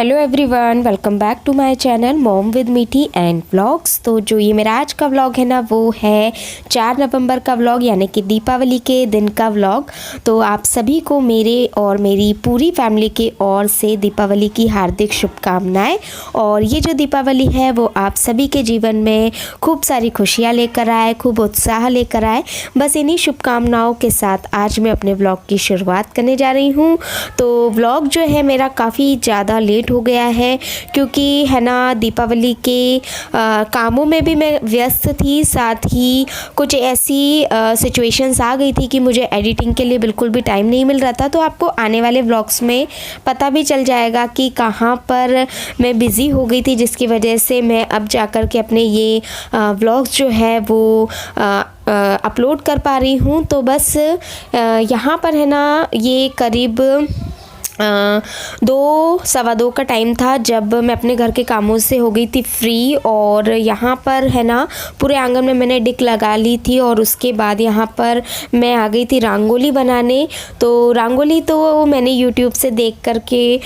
Hello everyone, welcome back to my channel mom with Meethi and vlogs. तो जो ये मेरा आज का व्लॉग है ना, वो है 4 नवंबर का व्लॉग, यानी कि दीपावली के दिन का व्लॉग। तो आप सभी को मेरे और मेरी पूरी फैमिली की ओर से दीपावली की हार्दिक शुभकामनाएं। और ये जो दीपावली है वो आप सभी के जीवन में खूब सारी खुशियाँ लेकर आए, खूब उत्साह लेकर आए। बस इन्हीं शुभकामनाओं के साथ आज मैं अपने व्लॉग की शुरुआत करने जा रही हूँ। तो व्लॉग जो है मेरा काफ़ी ज़्यादा लेट हो गया है, क्योंकि है ना दीपावली के कामों में भी मैं व्यस्त थी, साथ ही कुछ ऐसी सिचुएशंस आ गई थी कि मुझे एडिटिंग के लिए बिल्कुल भी टाइम नहीं मिल रहा था। तो आपको आने वाले व्लॉग्स में पता भी चल जाएगा कि कहाँ पर मैं बिज़ी हो गई थी, जिसकी वजह से मैं अब जाकर के अपने ये व्लॉग्स जो है वो अपलोड कर पा रही हूँ। तो बस यहाँ पर है ना ये करीब 2-2:15 का टाइम था जब मैं अपने घर के कामों से हो गई थी फ्री। और यहाँ पर है ना पूरे आंगन में मैंने डिक लगा ली थी, और उसके बाद यहाँ पर मैं आ गई थी रंगोली बनाने। तो रंगोली तो मैंने यूट्यूब से देख करके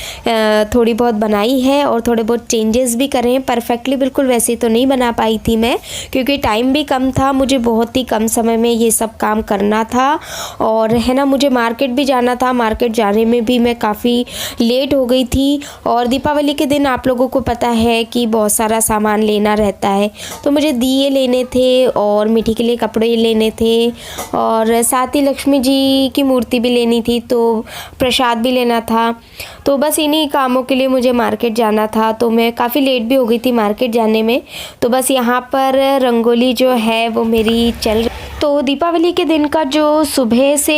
थोड़ी बहुत बनाई है और थोड़े बहुत चेंजेस भी करे हैं। परफेक्टली बिल्कुल वैसे तो नहीं बना पाई थी मैं, क्योंकि टाइम भी कम था, मुझे बहुत ही कम समय में ये सब काम करना था। और है ना मुझे मार्केट भी जाना था, मार्केट जाने में भी मैं काफ़ी लेट हो गई थी। और दीपावली के दिन आप लोगों को पता है कि बहुत सारा सामान लेना रहता है। तो मुझे दिए लेने थे और मीठी के लिए कपड़े लेने थे, और साथ ही लक्ष्मी जी की मूर्ति भी लेनी थी, तो प्रसाद भी लेना था। तो बस इन्हीं कामों के लिए मुझे मार्केट जाना था, तो मैं काफ़ी लेट भी हो गई थी मार्केट जाने में। तो बस यहाँ पर रंगोली जो है वो मेरी चल। तो दीपावली के दिन का जो सुबह से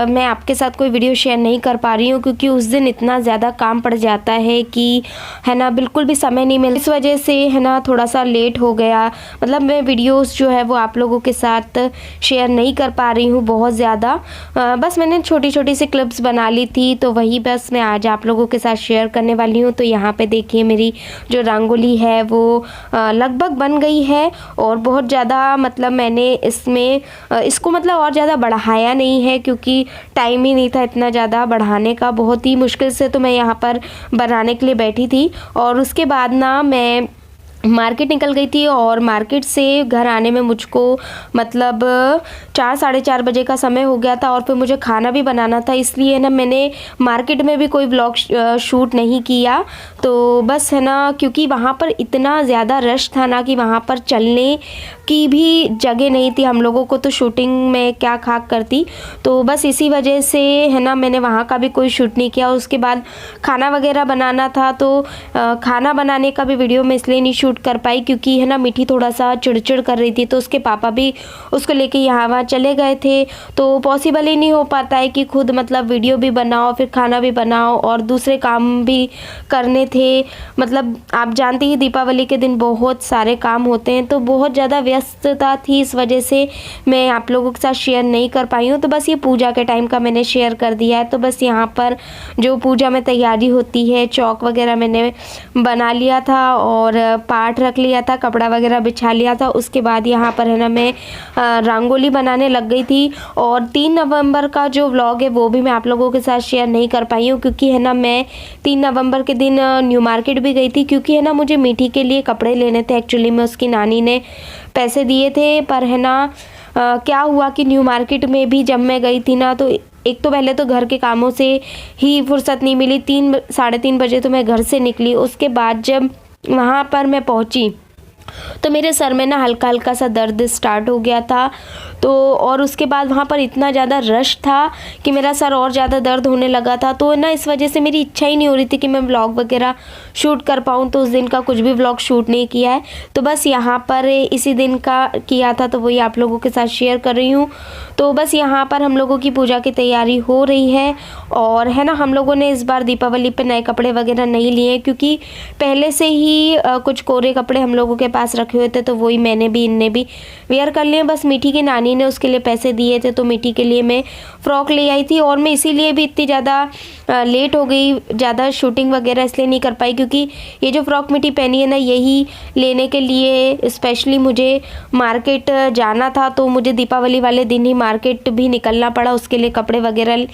मैं आपके साथ कोई वीडियो शेयर नहीं कर पा रही हूँ, क्योंकि उस दिन इतना ज़्यादा काम पड़ जाता है कि है ना बिल्कुल भी समय नहीं मिल, इस वजह से है ना थोड़ा सा लेट हो गया। मतलब मैं वीडियोस जो है वो आप लोगों के साथ शेयर नहीं कर पा रही हूँ बहुत ज़्यादा। बस मैंने छोटी छोटी सी क्लिप्स बना ली थी, तो वही बस मैं आज आप लोगों के साथ शेयर करने वाली हूँ। तो यहाँ पे देखिए मेरी जो रंगोली है वो लगभग बन गई है, और बहुत ज़्यादा मतलब मैंने इसमें इसको मतलब और ज़्यादा बढ़ाया नहीं है, क्योंकि टाइम ही नहीं था इतना ज़्यादा बढ़ाने का। बहुत ही मुश्किल से तो मैं यहाँ पर बनाने के लिए बैठी थी। और उसके बाद ना मैं मार्केट निकल गई थी, और मार्केट से घर आने में मुझको मतलब 4-4:30 बजे का समय हो गया था। और फिर मुझे खाना भी बनाना था, इसलिए ना मैंने मार्केट में भी कोई व्लॉग शूट नहीं किया। तो बस है ना क्योंकि वहाँ पर इतना ज़्यादा रश था ना कि वहाँ पर चलने की भी जगह नहीं थी हम लोगों को, तो शूटिंग में क्या खाक करती। तो बस इसी वजह से है ना मैंने वहाँ का भी कोई शूट नहीं किया। उसके बाद खाना वगैरह बनाना था, तो खाना बनाने का भी वीडियो मैं इसलिए नहीं शूट कर पाई, क्योंकि है ना मीठी थोड़ा सा चिड़चिड़ कर रही थी, तो उसके पापा भी उसको लेके यहाँ वहाँ चले गए थे। तो पॉसिबल ही नहीं हो पाता है कि खुद मतलब वीडियो भी बनाओ, फिर खाना भी बनाओ, और दूसरे काम भी करने थे। मतलब आप जानते ही दीपावली के दिन बहुत सारे काम होते हैं, तो बहुत ज़्यादा व्यस्तता थी, इस वजह से मैं आप लोगों के साथ शेयर नहीं कर पाई हूँ। तो बस ये पूजा के टाइम का मैंने शेयर कर दिया है। तो बस यहाँ पर जो पूजा में तैयारी होती है, चौक वगैरह मैंने बना लिया था, और पाठ रख लिया था, कपड़ा वगैरह बिछा लिया था। उसके बाद यहाँ पर है ना मैं रंगोली बनाने लग गई थी। और 3 नवंबर का जो व्लॉग है वो भी मैं आप लोगों के साथ शेयर नहीं कर पाई हूँ, क्योंकि है ना मैं 3 नवंबर के दिन न्यू मार्केट भी गई थी, क्योंकि है ना मुझे मीठी के लिए कपड़े लेने थे। एक्चुअली में उसकी नानी ने पैसे दिए थे, पर है ना क्या हुआ कि न्यू मार्केट में भी जब मैं गई थी ना, तो एक तो पहले तो घर के कामों से ही फुर्सत नहीं मिली। 3-3:30 बजे तो मैं घर से निकली। उसके बाद जब वहाँ पर मैं पहुँची तो मेरे सर में ना हल्का हल्का सा दर्द स्टार्ट हो गया था। तो और उसके बाद वहाँ पर इतना ज़्यादा रश था कि मेरा सर और ज़्यादा दर्द होने लगा था। तो ना इस वजह से मेरी इच्छा ही नहीं हो रही थी कि मैं व्लॉग वगैरह शूट कर पाऊँ। तो उस दिन का कुछ भी व्लॉग शूट नहीं किया है। तो बस यहाँ पर इसी दिन का किया था, तो वही आप लोगों के साथ शेयर कर रही हूँ। तो बस यहाँ पर हम लोगों की पूजा की तैयारी हो रही है। और है ना हम लोगों ने इस बार दीपावली पे नए कपड़े वगैरह नहीं लिए, क्योंकि पहले से ही कुछ कोरे कपड़े हम लोगों के पास रखे हुए थे, तो वही मैंने भी इनने भी वेयर कर लिए। बस मीठी की नानी ने उसके लिए पैसे दिए थे, तो मीठी के लिए मैं फ़्रॉक ले आई थी। और मैं इसीलिए भी इतनी ज़्यादा लेट हो गई ज़्यादा शूटिंग वगैरह इसलिए नहीं कर पाई, क्योंकि ये जो फ्रॉक मिट्टी पहनी है ना, यही लेने के लिए स्पेशली मुझे मार्केट जाना था। तो मुझे दीपावली वाले दिन ही मार्केट भी निकलना पड़ा उसके लिए कपड़े वगैरह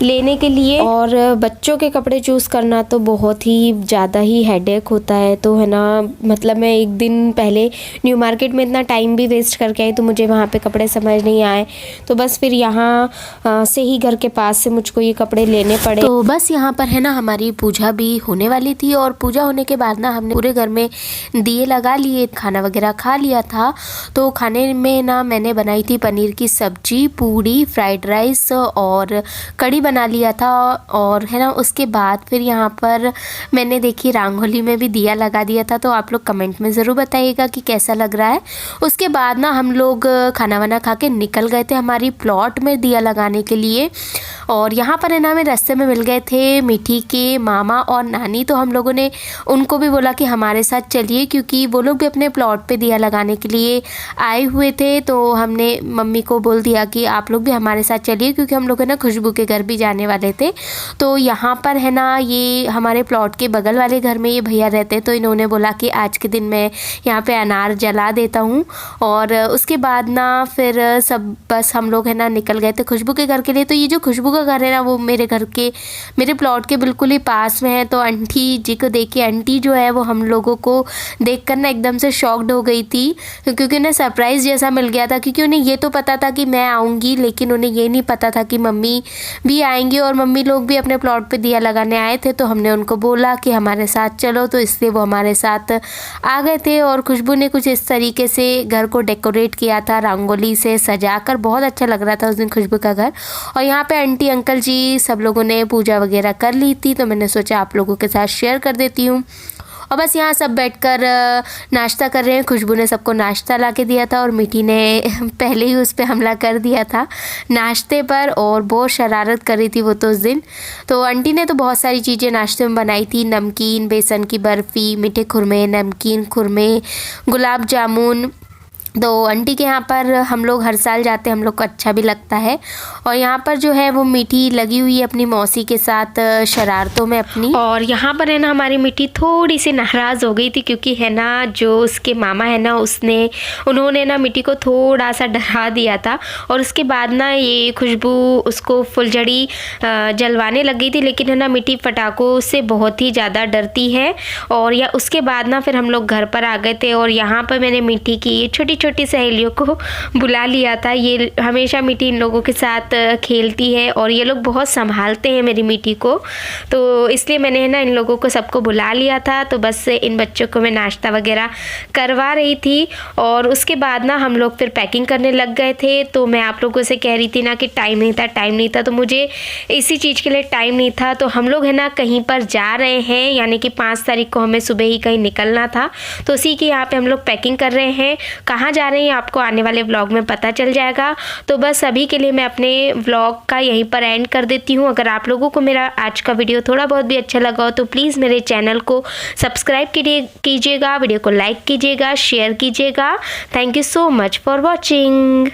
लेने के लिए। और बच्चों के कपड़े चूज़ करना तो बहुत ही ज़्यादा ही हेडेक होता है। तो है ना, मतलब मैं एक दिन पहले न्यू मार्केट में इतना टाइम भी वेस्ट करके आई, तो मुझे वहाँ पे कपड़े समझ नहीं आए। तो बस फिर यहाँ से ही घर के पास से मुझको ये कपड़े लेने पड़े। तो बस यहाँ पर है ना हमारी पूजा भी होने वाली थी, और पूजा होने के बाद ना हमने पूरे घर में दिए लगा लिए, खाना वगैरह खा लिया था। तो खाने में ना मैंने बनाई थी पनीर की सब्जी, पूड़ी, फ्राइड राइस और कढ़ी बना लिया था। और है ना उसके बाद फिर यहाँ पर मैंने देखी रंगोली में भी दिया लगा दिया था। तो आप लोग कमेंट में ज़रूर बताइएगा कि कैसा लग रहा है। उसके बाद ना हम लोग खाना वाना खा के निकल गए थे हमारी प्लॉट में दिया लगाने के लिए। और यहाँ पर है ना हमें रास्ते में मिल गए थे मीठी के मामा और नानी। तो हम लोगों ने उनको भी बोला कि हमारे साथ चलिए, क्योंकि वो लोग भी अपने प्लॉट पे दिया लगाने के लिए आए हुए थे। तो हमने मम्मी को बोल दिया कि आप लोग भी हमारे साथ चलिए, क्योंकि हम लोग है ना खुशबू के घर भी जाने वाले थे। तो यहाँ पर है ना ये हमारे प्लॉट के बगल वाले घर में ये भैया रहते, तो इन्होंने बोला कि आज के दिन मैं यहाँ पे अनार जला देता हूँ। और उसके बाद ना फिर सब बस हम लोग है ना निकल गए थे खुशबू के घर के लिए। तो ये जो खुशबू का घर है ना, वो मेरे प्लॉट के बिल्कुल ही पास में है। तो आंटी जी को देख के, आंटी जो है वो हम लोगों को देखकर ना एकदम से शॉक्ड हो गई थी, क्योंकि उन्हें सरप्राइज़ जैसा मिल गया था। क्योंकि उन्हें ये तो पता था कि मैं आऊँगी, लेकिन उन्हें ये नहीं पता था कि मम्मी भी आएंगी, और मम्मी लोग भी अपने प्लॉट पे दिया लगाने आए थे। तो हमने उनको बोला कि हमारे साथ चलो, तो इसलिए वो हमारे साथ आ गए थे। और खुशबू ने कुछ इस तरीके से घर को डेकोरेट किया था, रंगोली से सजाकर, बहुत अच्छा लग रहा था उस दिन खुशबू का घर। और यहाँ पे आंटी अंकल जी सब लोगों ने पूजा वगैरह कर ली थी, तो मैंने सोचा आप लोगों के साथ शेयर कर देती हूँ। और बस यहाँ सब बैठकर नाश्ता कर रहे हैं। खुशबू ने सबको नाश्ता ला के दिया था, और मीठी ने पहले ही उस पर हमला कर दिया था नाश्ते पर, और बहुत शरारत कर रही थी वो तो उस दिन। तो आंटी ने तो बहुत सारी चीज़ें नाश्ते में बनाई थी, नमकीन, बेसन की बर्फ़ी, मीठे खुरमे, नमकीन खुरमे, गुलाब जामुन। तो आंटी के यहाँ पर हम लोग हर साल जाते हैं, हम लोग को अच्छा भी लगता है। और यहाँ पर जो है वो मीठी लगी हुई है अपनी मौसी के साथ शरारतों में अपनी। और यहाँ पर है ना हमारी मीठी थोड़ी सी नाराज़ हो गई थी, क्योंकि है ना जो उसके मामा है ना उन्होंने ना मीठी को थोड़ा सा डरा दिया था। और उसके बाद ना ये खुशबू उसको फुलझड़ी जलवाने लग गई थी, लेकिन है ना मीठी पटाखों से बहुत ही ज़्यादा डरती है। और या उसके बाद ना फिर हम लोग घर पर आ गए थे, और यहाँ पर मैंने मीठी की छोटी छोटी सहेलियों को बुला लिया था। ये हमेशा मीठी इन लोगों के साथ खेलती है, और ये लोग बहुत संभालते हैं मेरी मीठी को। तो इसलिए मैंने है ना इन लोगों को सबको बुला लिया था। तो बस इन बच्चों को मैं नाश्ता वगैरह करवा रही थी। और उसके बाद ना हम लोग फिर पैकिंग करने लग गए थे। तो मैं आप लोगों से कह रही थी ना कि टाइम नहीं था, तो मुझे इसी चीज़ के लिए टाइम नहीं था। तो हम लोग है ना कहीं पर जा रहे हैं, यानी कि 5 तारीख को हमें सुबह ही कहीं निकलना था। तो उसी के यहाँ पे हम लोग पैकिंग कर रहे हैं। कहाँ जा रहे हैं आपको आने वाले व्लॉग में पता चल जाएगा। तो बस अभी के लिए मैं अपने व्लॉग का यहीं पर एंड कर देती हूँ। अगर आप लोगों को मेरा आज का वीडियो थोड़ा बहुत भी अच्छा लगा हो, तो प्लीज़ मेरे चैनल को सब्सक्राइब कीजिएगा, वीडियो को लाइक कीजिएगा, शेयर कीजिएगा। Thank you so much for watching.